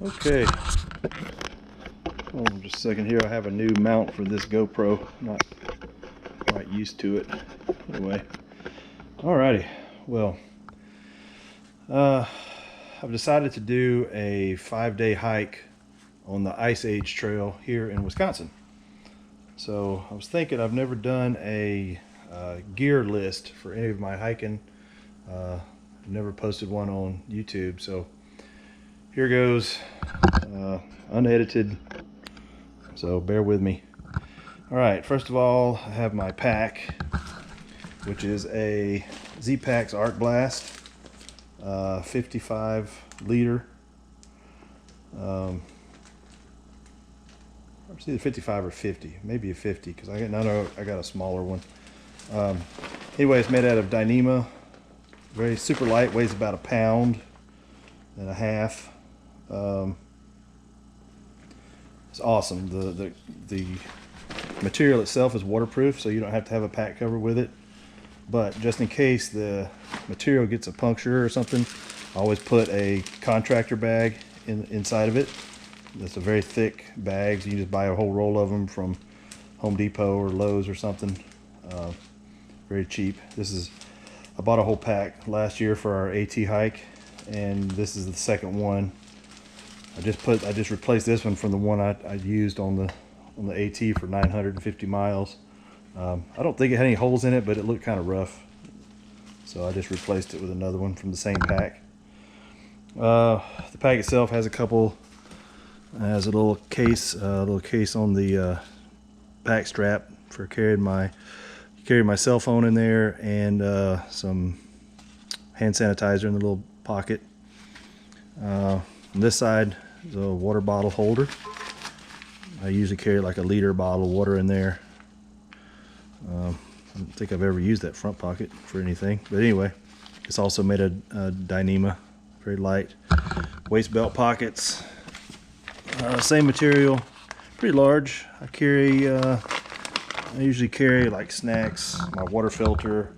Okay, hold on just a second here. I have a new mount for this GoPro. Not quite used to it. Anyway, alrighty. Well, I've decided to do a 5-day hike on the Ice Age Trail here in Wisconsin. So I was thinking I've never done a gear list for any of my hiking. I've never posted one on YouTube, so here goes, unedited, so bear with me. All right, first of all, I have my pack, which is a Z-Packs Arc Blast, 55 liter. It's either 55 or 50, maybe a 50, because I got a smaller one. Anyway, it's made out of Dyneema, very super light, weighs about 1.5 pounds. It's awesome. The material itself is waterproof, so you don't have to have a pack cover with it. But just in case the material gets a puncture or something, I always put a contractor bag inside of it. It's a very thick bag, so you can just buy a whole roll of them from Home Depot or Lowe's or something. Very cheap. I bought a whole pack last year for our AT hike, and this is the second one. I just replaced this one from the one I used on the AT for 950 miles. I don't think it had any holes in it, but it looked kind of rough, so I just replaced it with another one from the same pack. The pack itself has a little case on the pack strap for carrying my cell phone in there, and some hand sanitizer in the little pocket. On this side is a water bottle holder. I usually carry like a liter bottle of water in there. I don't think I've ever used that front pocket for anything, but anyway, it's also made of Dyneema, very light. Waist belt pockets, same material, pretty large. I usually carry like snacks, my water filter,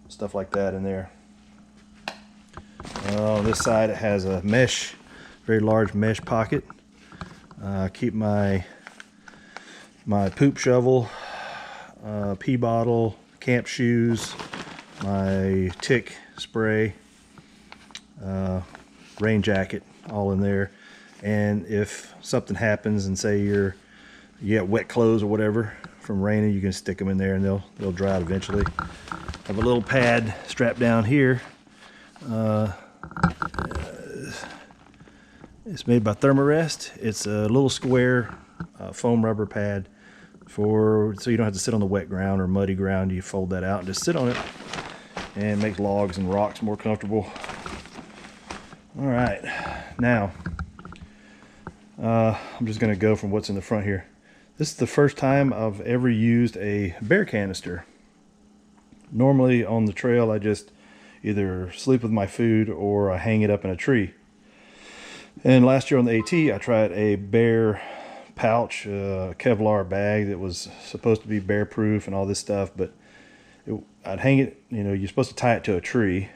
stuff like that in there. On this side it has a very large mesh pocket. Keep my poop shovel, pee bottle, camp shoes, my tick spray, rain jacket, all in there. And if something happens and say you get wet clothes or whatever from raining, you can stick them in there and they'll dry out eventually. I have a little pad strapped down here. It's made by Thermarest. It's a little square foam rubber pad so you don't have to sit on the wet ground or muddy ground. You fold that out and just sit on it, and it makes logs and rocks more comfortable. All right, now I'm just going to go from what's in the front here. This is the first time I've ever used a bear canister. Normally on the trail I just either sleep with my food or I hang it up in a tree. And last year on the AT I tried a bear pouch, Kevlar bag that was supposed to be bear proof and all this stuff, but I'd hang it, you're supposed to tie it to a tree,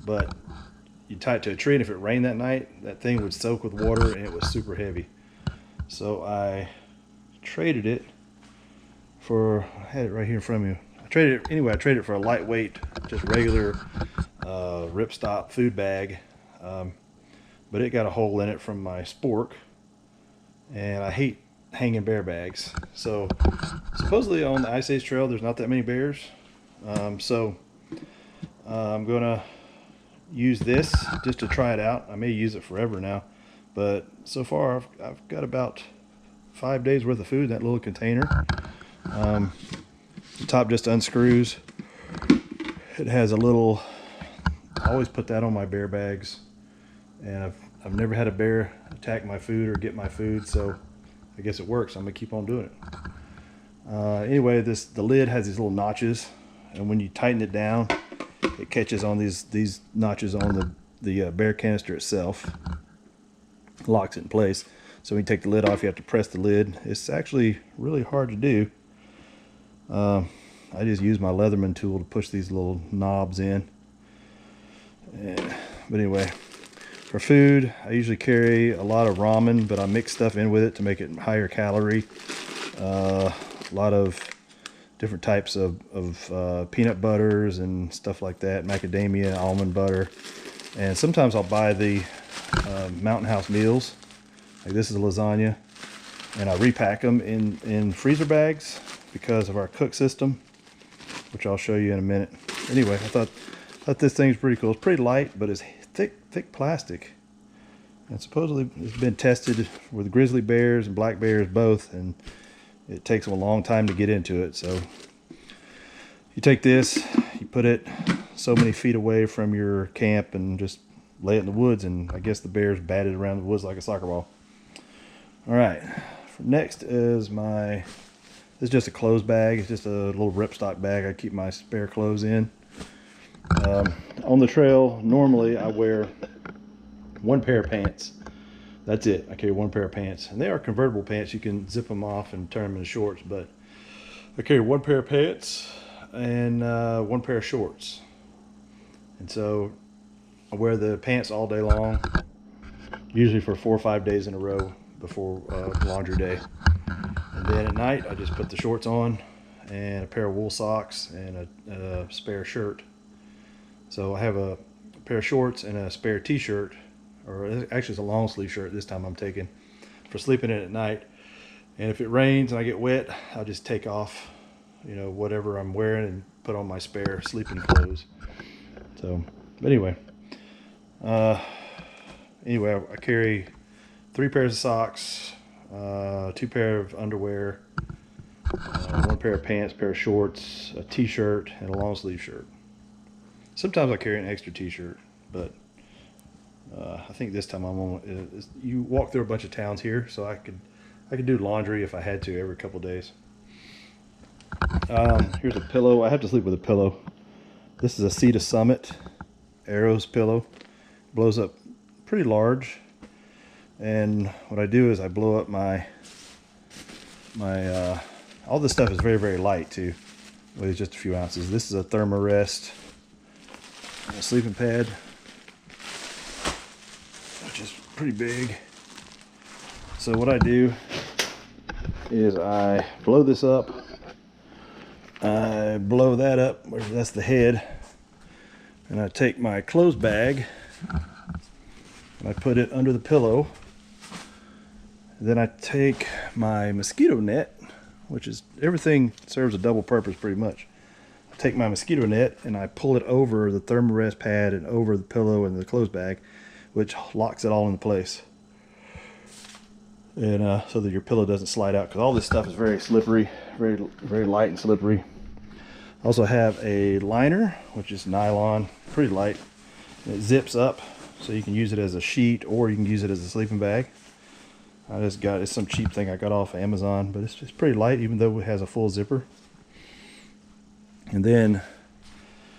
but you tie it to a tree, and if it rained that night, that thing would soak with water, and it was super heavy. So I traded it for, I had it right here in front of me. I traded it for a lightweight, just regular ripstop food bag, but it got a hole in it from my spork, and I hate hanging bear bags. So supposedly on the Ice Age Trail there's not that many bears, so I'm gonna use this just to try it out. I may use it forever now, but so far I've got about 5 days worth of food in that little container. The top just unscrews. It has a little, I always put that on my bear bags, and I've never had a bear attack my food or get my food, so I guess it works. I'm gonna keep on doing it. Anyway, the lid has these little notches, and when you tighten it down, it catches on these notches on the bear canister itself, locks it in place. So when you take the lid off, you have to press the lid. It's actually really hard to do. I just use my Leatherman tool to push these little knobs in. But anyway, For food, I usually carry a lot of ramen, but I mix stuff in with it to make it higher calorie. A lot of different types of peanut butters and stuff like that, macadamia, almond butter. And sometimes I'll buy the Mountain House meals. Like this is a lasagna. And I repack them in freezer bags because of our cook system, which I'll show you in a minute. Anyway, I thought this thing's pretty cool. It's pretty light, but it's thick plastic. And supposedly it's been tested with grizzly bears and black bears both, and it takes them a long time to get into it. So you take this, you put it so many feet away from your camp and just lay it in the woods, and I guess the bears batted around the woods like a soccer ball. All right, next is this is just a clothes bag. It's just a little ripstock bag I keep my spare clothes in. On the trail, normally I wear one pair of pants. That's it. I carry one pair of pants, and they are convertible pants. You can zip them off and turn them into shorts, but I carry one pair of pants and one pair of shorts. And so I wear the pants all day long, usually for 4 or 5 days in a row before laundry day. And then at night I just put the shorts on and a pair of wool socks and a spare shirt. So I have a pair of shorts and a spare t-shirt, or actually it's a long sleeve shirt this time I'm taking for sleeping in at night. And if it rains and I get wet, I'll just take off, whatever I'm wearing and put on my spare sleeping clothes. So, but anyway, I carry 3 pairs of socks, 2 pair of underwear, 1 pair of pants, pair of shorts, a t-shirt, and a long sleeve shirt. Sometimes I carry an extra t-shirt, but I think this time you walk through a bunch of towns here, so I could do laundry if I had to every couple of days. Here's a pillow. I have to sleep with a pillow. This is a Sea to Summit Arrows pillow. Blows up pretty large, and what I do is I blow up my all this stuff is very light too. Weighs just a few ounces. This is a Thermarest sleeping pad, which is pretty big. So what I do is I blow this up. I blow that up, that's the head, and I take my clothes bag and I put it under the pillow. Then I take my mosquito net, which is, everything serves a double purpose pretty much. I take my mosquito net and I pull it over the Thermarest pad and over the pillow and the clothes bag, which locks it all into place. And so that your pillow doesn't slide out, because all this stuff is very slippery, very light and slippery. I also have a liner, which is nylon, pretty light. And it zips up, so you can use it as a sheet or you can use it as a sleeping bag. It's some cheap thing I got off of Amazon, but it's just pretty light, even though it has a full zipper. And then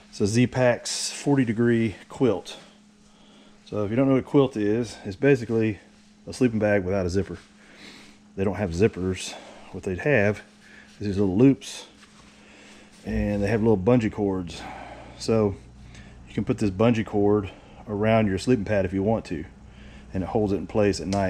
it's a Z-Packs 40-degree quilt. So if you don't know what a quilt is, it's basically a sleeping bag without a zipper. They don't have zippers. What they'd have is these little loops, and they have little bungee cords. So you can put this bungee cord around your sleeping pad if you want to, and it holds it in place at night.